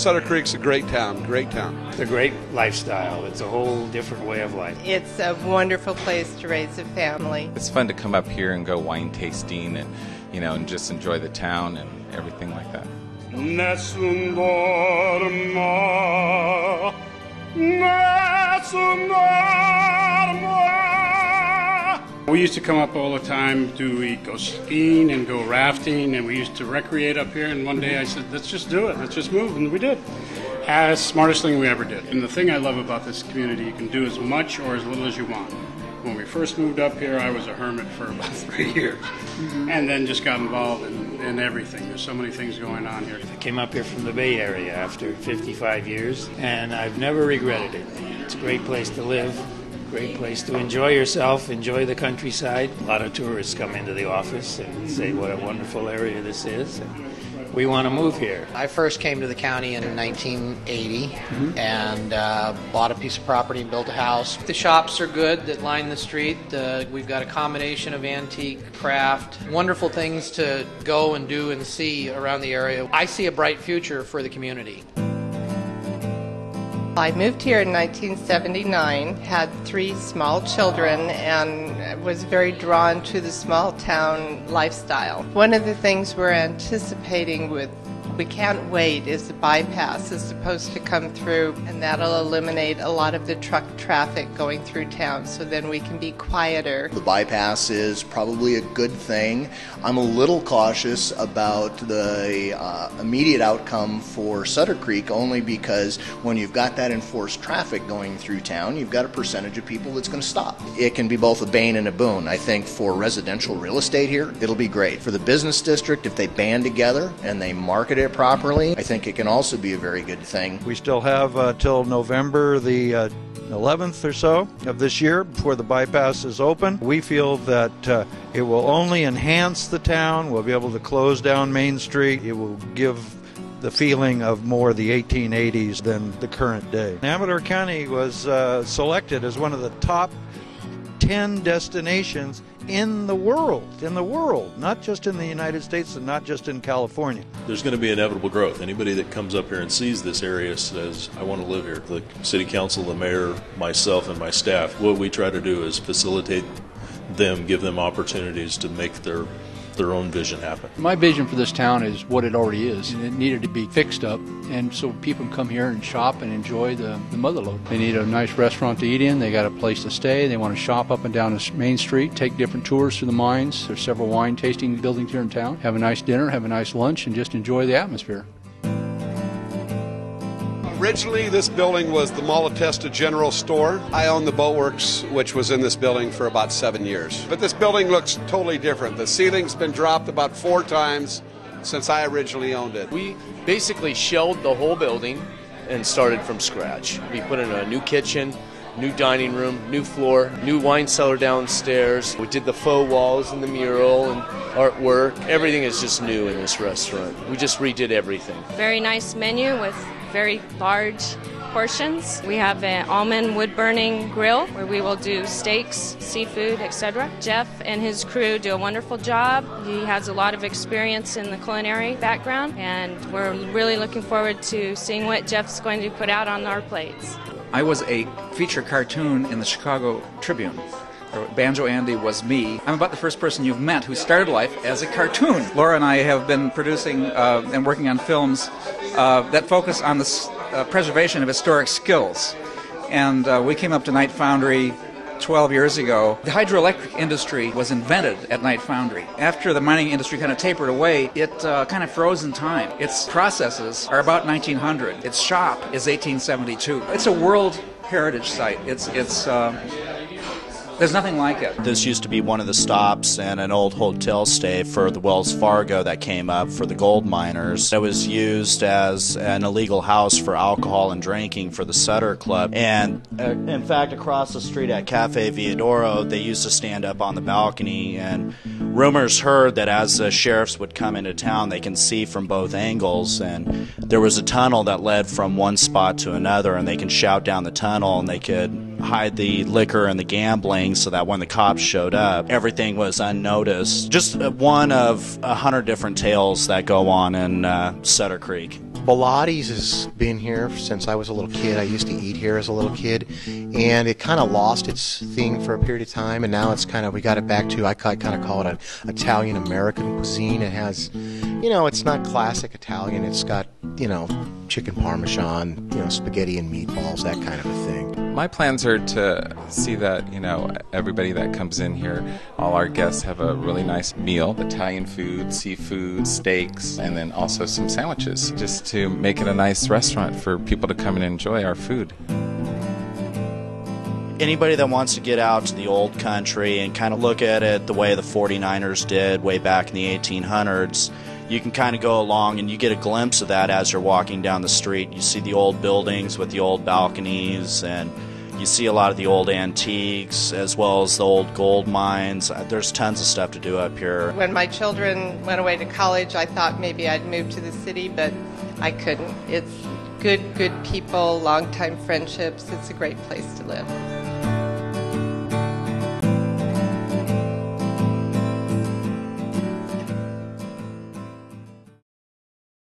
Sutter Creek's a great town, great town. It's a great lifestyle. It's a whole different way of life. It's a wonderful place to raise a family. It's fun to come up here and go wine tasting and, and just enjoy the town and everything like that. Nessun dorma, nessun dorma. We used to come up all the time to go skiing and go rafting, and we used to recreate up here. And one day I said, let's just do it. Let's just move. And we did. Smartest thing we ever did. And the thing I love about this community, you can do as much or as little as you want. When we first moved up here, I was a hermit for about 3 years, and then just got involved in everything. There's so many things going on here. I came up here from the Bay Area after 55 years, and I've never regretted it. It's a great place to live, great place to enjoy yourself, enjoy the countryside. A lot of tourists come into the office and say what a wonderful area this is. And we want to move here. I first came to the county in 1980 and bought a piece of property and built a house. The shops are good that line the street. We've got a combination of antique, craft, wonderful things to go and do and see around the area. I see a bright future for the community. I moved here in 1979, had 3 small children, and was very drawn to the small town lifestyle. One of the things we're anticipating we can't wait is the bypass is supposed to come through, and that'll eliminate a lot of the truck traffic going through town, so then we can be quieter. The bypass is probably a good thing. I'm a little cautious about the immediate outcome for Sutter Creek, only because when you've got that enforced traffic going through town, you've got a percentage of people that's going to stop. It can be both a bane and a boon. I think for residential real estate here, it'll be great. For the business district, if they band together and they market it properly, I think it can also be a very good thing. We still have till November the 11th or so of this year before the bypass is open. We feel that it will only enhance the town. We'll be able to close down Main Street. It will give the feeling of more the 1880s than the current day. Amador County was selected as one of the top 10 destinations in the world, not just in the United States and not just in California. There's going to be inevitable growth. Anybody that comes up here and sees this area says, I want to live here. The city council, the mayor, myself, and my staff, what we try to do is facilitate them, give them opportunities to make their own vision happen. My vision for this town is what it already is. It needed to be fixed up, and so people can come here and shop and enjoy the motherlode. They need a nice restaurant to eat in, they got a place to stay, they want to shop up and down the Main Street, take different tours through the mines. There's several wine tasting buildings here in town. Have a nice dinner, have a nice lunch, and just enjoy the atmosphere. Originally, this building was the Malatesta General Store. I own the Boatworks, which was in this building for about 7 years. But this building looks totally different. The ceiling's been dropped about 4 times since I originally owned it. We basically shelled the whole building and started from scratch. We put in a new kitchen, new dining room, new floor, new wine cellar downstairs. We did the faux walls and the mural and artwork. Everything is just new in this restaurant. We just redid everything. Very nice menu with very large portions. We have an almond wood-burning grill where we will do steaks, seafood, etc. Jeff and his crew do a wonderful job. He has a lot of experience in the culinary background, and we're really looking forward to seeing what Jeff's going to put out on our plates. I was a feature cartoon in the Chicago Tribune. Banjo Andy was me. I'm about the first person you've met who started life as a cartoon. Laura and I have been producing and working on films that focus on the preservation of historic skills. And we came up to Knight Foundry 12 years ago. The hydroelectric industry was invented at Knight Foundry. After the mining industry kind of tapered away, it kind of froze in time. Its processes are about 1900. Its shop is 1872. It's a World Heritage Site. There's nothing like it. This used to be one of the stops and an old hotel stay for the Wells Fargo that came up for the gold miners. It was used as an illegal house for alcohol and drinking for the Sutter Club. And in fact, across the street at Cafe Viadoro, they used to stand up on the balcony, and rumors heard that as the sheriffs would come into town, they can see from both angles, and there was a tunnel that led from one spot to another, and they can shout down the tunnel, and they could hide the liquor and the gambling so that when the cops showed up, everything was unnoticed. Just one of 100 different tales that go on in Sutter Creek. Bilottti's has been here since I was a little kid. I used to eat here as a little kid, and it kind of lost its thing for a period of time, and now it's we got it back to, I kind of call it an Italian-American cuisine. It has, it's not classic Italian. It's got, chicken parmesan, spaghetti and meatballs, that kind of a thing. My plans are to see that, everybody that comes in here, all our guests have a really nice meal, Italian food, seafood, steaks, and then also some sandwiches, just to make it a nice restaurant for people to come and enjoy our food. Anybody that wants to get out to the old country and kind of look at it the way the 49ers did way back in the 1800s, you can kind of go along and you get a glimpse of that as you're walking down the street. You see the old buildings with the old balconies, and you see a lot of the old antiques as well as the old gold mines. There's tons of stuff to do up here. When my children went away to college, I thought maybe I'd move to the city, but I couldn't. It's good people, long-time friendships. It's a great place to live.